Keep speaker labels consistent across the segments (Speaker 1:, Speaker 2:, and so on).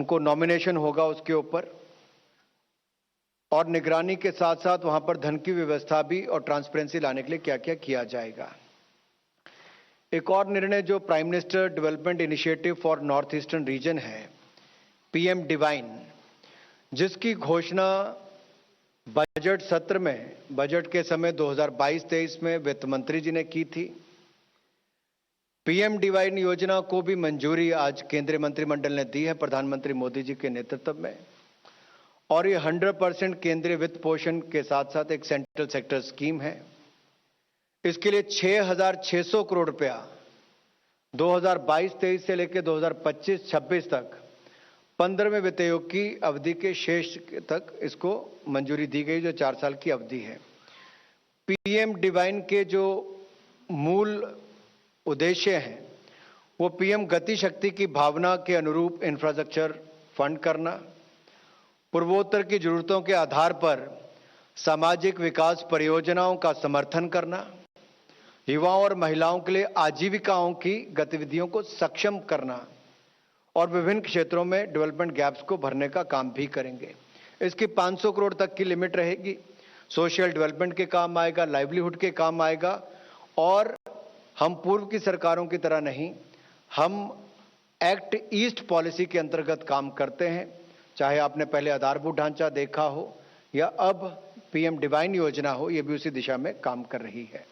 Speaker 1: उनको नॉमिनेशन होगा उसके ऊपर, और निगरानी के साथ साथ वहां पर धन की व्यवस्था भी और ट्रांसपेरेंसी लाने के लिए क्या क्या किया जाएगा। एक और निर्णय जो prime minister development initiative for north eastern region है, पीएम डिवाइन, जिसकी घोषणा बजट सत्र में, बजट के समय 2022-23 में वित्त मंत्री जी ने की थी। पीएम डिवाइन योजना को भी मंजूरी आज केंद्रीय मंत्रिमंडल ने दी है प्रधानमंत्री मोदी जी के नेतृत्व में, और ये 100% केंद्रीय वित्त पोषण के साथ साथ एक सेंट्रल सेक्टर स्कीम है। इसके लिए 6,600 करोड़ रुपया 2022-23 से लेकर 2025-26 तक 15वें वित्त आयोग की अवधि के शेष तक इसको मंजूरी दी गई, जो 4 साल की अवधि है। पीएम डिवाइन के जो मूल उद्देश्य हैं वो पीएम गति शक्ति की भावना के अनुरूप इंफ्रास्ट्रक्चर फंड करना, पूर्वोत्तर की जरूरतों के आधार पर सामाजिक विकास परियोजनाओं का समर्थन करना, युवाओं और महिलाओं के लिए आजीविकाओं की गतिविधियों को सक्षम करना, और विभिन्न क्षेत्रों में डेवलपमेंट गैप्स को भरने का काम भी करेंगे। इसकी 500 करोड़ तक की लिमिट रहेगी। सोशल डेवलपमेंट के काम आएगा, लाइवलीहुड के काम आएगा, और हम पूर्व की सरकारों की तरह नहीं, हम एक्ट ईस्ट पॉलिसी के अंतर्गत काम करते हैं। चाहे आपने पहले आधारभूत ढांचा देखा हो या अब पीएम डिवाइन योजना हो, ये भी उसी दिशा में काम कर रही है।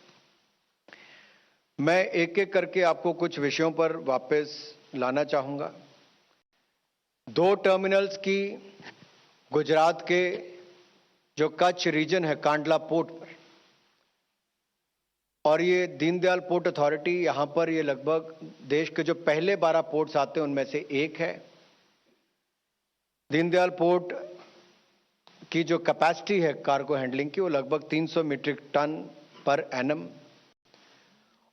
Speaker 1: मैं एक एक करके आपको कुछ विषयों पर वापस लाना चाहूंगा। 2 टर्मिनल्स की गुजरात के जो कच्छ रीजन है कांडला पोर्ट पर, और ये दीनदयाल पोर्ट अथॉरिटी, यहां पर ये लगभग देश के जो पहले 12 पोर्ट्स आते हैं उनमें से एक है। दीनदयाल पोर्ट की जो कैपेसिटी है कार्गो हैंडलिंग की वो लगभग 300 मीट्रिक टन पर एनम,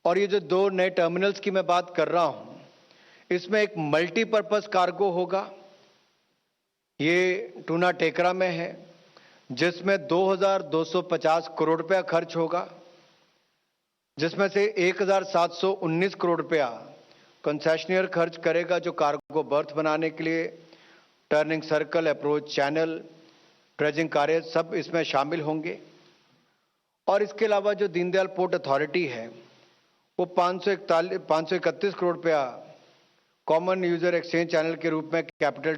Speaker 1: और ये जो 2 नए टर्मिनल्स की मैं बात कर रहा हूं, इसमें एक मल्टीपर्पज कार्गो होगा। ये टूना टेकरा में है, जिसमें 2,250 करोड़ रुपया खर्च होगा, जिसमें से 1,719 करोड़ रुपया कंसेशनियर खर्च करेगा, जो कार्गो बर्थ बनाने के लिए turning circle, approach channel, dredging कार्य सब इसमें शामिल होंगे। और इसके अलावा जो दीनदयाल पोर्ट अथॉरिटी है वो 531 करोड़ रुपया कॉमन यूजर एक्सचेंज चैनल के रूप में कैपिटल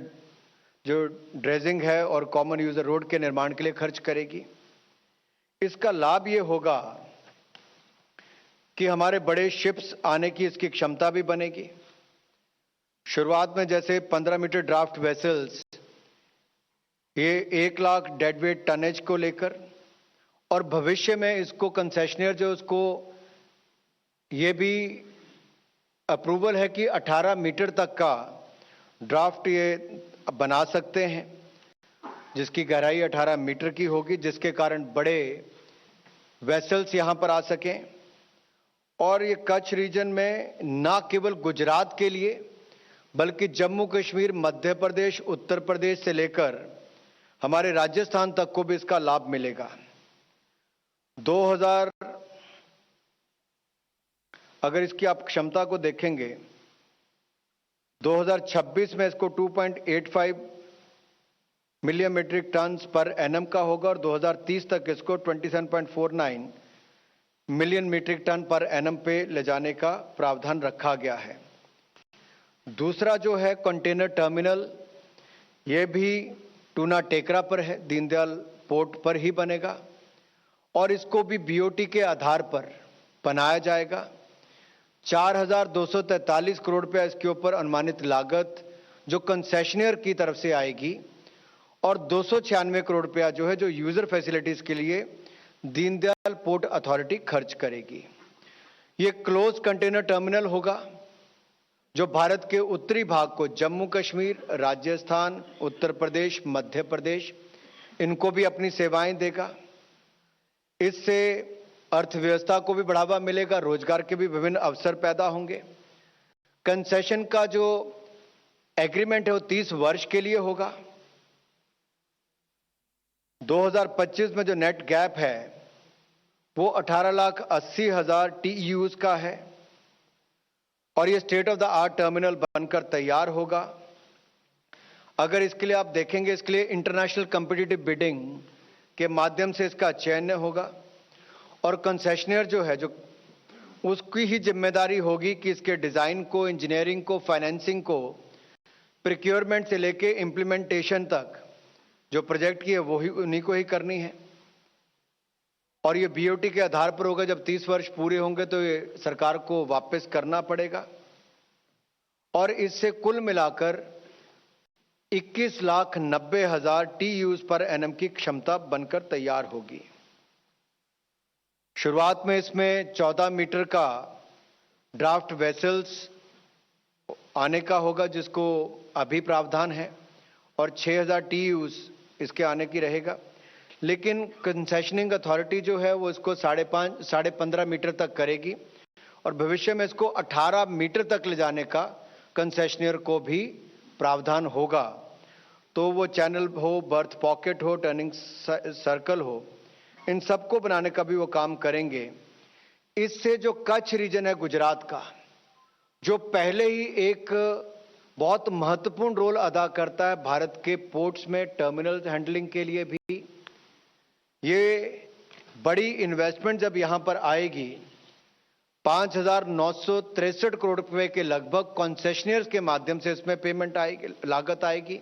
Speaker 1: जो ड्रेजिंग है और कॉमन यूजर रोड के निर्माण के लिए खर्च करेगी। इसका लाभ ये होगा कि हमारे बड़े शिप्स आने की इसकी क्षमता भी बनेगी। शुरुआत में जैसे 15 मीटर ड्राफ्ट वेसल्स, ये 1 लाख डेडवेट टनेज को लेकर, और भविष्य में इसको कंसेशनियर जो उसको ये भी अप्रूवल है कि 18 मीटर तक का ड्राफ्ट ये बना सकते हैं, जिसकी गहराई 18 मीटर की होगी, जिसके कारण बड़े वेसल्स यहां पर आ सकें। और ये कच्छ रीजन में न केवल गुजरात के लिए बल्कि जम्मू कश्मीर, मध्य प्रदेश, उत्तर प्रदेश से लेकर हमारे राजस्थान तक को भी इसका लाभ मिलेगा। अगर इसकी आप क्षमता को देखेंगे, 2026 में इसको 2.85 million metric ton per annum का होगा, और 2030 तक इसको 27.49 million metric ton per annum पे ले जाने का प्रावधान रखा गया है। दूसरा जो है कंटेनर टर्मिनल, ये भी टूना टेकरा पर है, दीनदयाल पोर्ट पर ही बनेगा, और इसको भी बीओटी के आधार पर बनाया जाएगा। 4,243 करोड़ रुपया इसके ऊपर अनुमानित लागत जो कंसेशनियर की तरफ से आएगी, और 296 करोड़ रुपया जो है जो यूजर फैसिलिटीज के लिए दीनदयाल पोर्ट अथॉरिटी खर्च करेगी। ये क्लोज कंटेनर टर्मिनल होगा जो भारत के उत्तरी भाग को जम्मू कश्मीर, राजस्थान, उत्तर प्रदेश, मध्य प्रदेश, इनको भी अपनी सेवाएं देगा। इससे अर्थव्यवस्था को भी बढ़ावा मिलेगा, रोजगार के भी विभिन्न अवसर पैदा होंगे। कंसेशन का जो एग्रीमेंट है वो 30 वर्ष के लिए होगा। 2025 में जो नेट गैप है वो 18,80,000 TEUs का है, और ये state of the art terminal बनकर तैयार होगा। अगर इसके लिए आप देखेंगे, इसके लिए इंटरनेशनल कॉम्पिटिटिव बिडिंग के माध्यम से इसका चयन होगा और कंसेशनर जो है, जो उसकी ही जिम्मेदारी होगी कि इसके डिजाइन को, इंजीनियरिंग को, फाइनेंसिंग को, प्रिक्योरमेंट से लेके इंप्लीमेंटेशन तक जो प्रोजेक्ट की है वो ही उन्हीं को ही करनी है। और ये बीओटी के आधार पर होगा। जब 30 वर्ष पूरे होंगे तो ये सरकार को वापस करना पड़ेगा और इससे कुल मिलाकर 21,90,000 TEUs पर एनएम की क्षमता बनकर तैयार होगी। शुरुआत में इसमें 14 मीटर का ड्राफ्ट वेसल्स आने का होगा, जिसको अभी प्रावधान है, और 6,000 TEUs इसके आने की रहेगा। लेकिन कंसेशनिंग अथॉरिटी जो है वो इसको 15.5 मीटर तक करेगी और भविष्य में इसको 18 मीटर तक ले जाने का कंसेशनर को भी प्रावधान होगा। तो वो चैनल हो, बर्थ पॉकेट हो, टर्निंग सर्कल हो, इन सबको बनाने का भी वो काम करेंगे। इससे जो कच्छ रीजन है गुजरात का, जो पहले ही एक बहुत महत्वपूर्ण रोल अदा करता है भारत के पोर्ट्स में टर्मिनल हैंडलिंग के लिए भी, ये बड़ी इन्वेस्टमेंट जब यहां पर आएगी, 5,963 करोड़ रुपए के लगभग कॉन्सेशनर्स के माध्यम से इसमें पेमेंट आएगी, लागत आएगी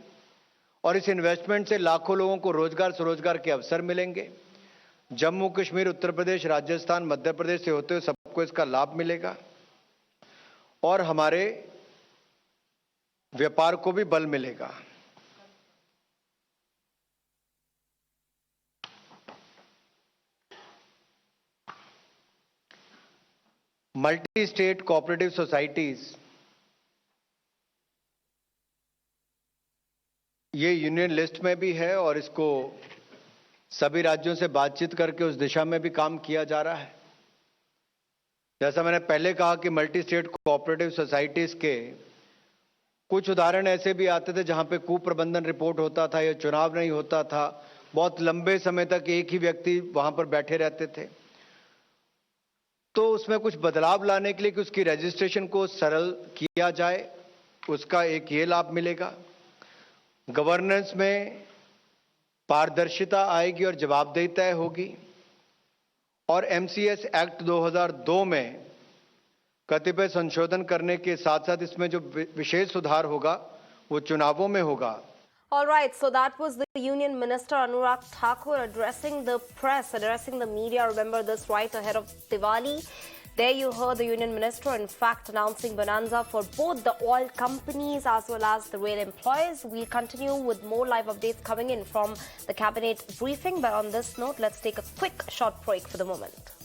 Speaker 1: और इस इन्वेस्टमेंट से लाखों लोगों को रोजगार स्वरोजगार के अवसर मिलेंगे। जम्मू कश्मीर, उत्तर प्रदेश, राजस्थान, मध्य प्रदेश से होते हुए सबको इसका लाभ मिलेगा और हमारे व्यापार को भी बल मिलेगा। मल्टी स्टेट कोऑपरेटिव सोसाइटीज, ये यूनियन लिस्ट में भी है और इसको सभी राज्यों से बातचीत करके उस दिशा में भी काम किया जा रहा है। जैसा मैंने पहले कहा कि मल्टी स्टेट कोऑपरेटिव सोसाइटीज के कुछ उदाहरण ऐसे भी आते थे जहां पे कुप्रबंधन रिपोर्ट होता था या चुनाव नहीं होता था, बहुत लंबे समय तक एक ही व्यक्ति वहां पर बैठे रहते थे। तो उसमें कुछ बदलाव लाने के लिए कि उसकी रजिस्ट्रेशन को सरल किया जाए, उसका एक ये लाभ मिलेगा। गवर्नेंस में पारदर्शिता आएगी और जवाबदेही तय होगी और एमसीएस एक्ट 2002 में कतिपय संशोधन करने के साथ साथ इसमें जो विशेष सुधार होगा वो चुनावों में होगा।
Speaker 2: All right, so that was the Union Minister Anurag Thakur addressing the press, addressing the media. Remember this, right ahead of Diwali. There you heard the Union Minister, in fact, announcing bonanza for both the oil companies as well as the rail employees. We'll continue with more live updates coming in from the cabinet briefing. But on this note, let's take a quick short break for the moment.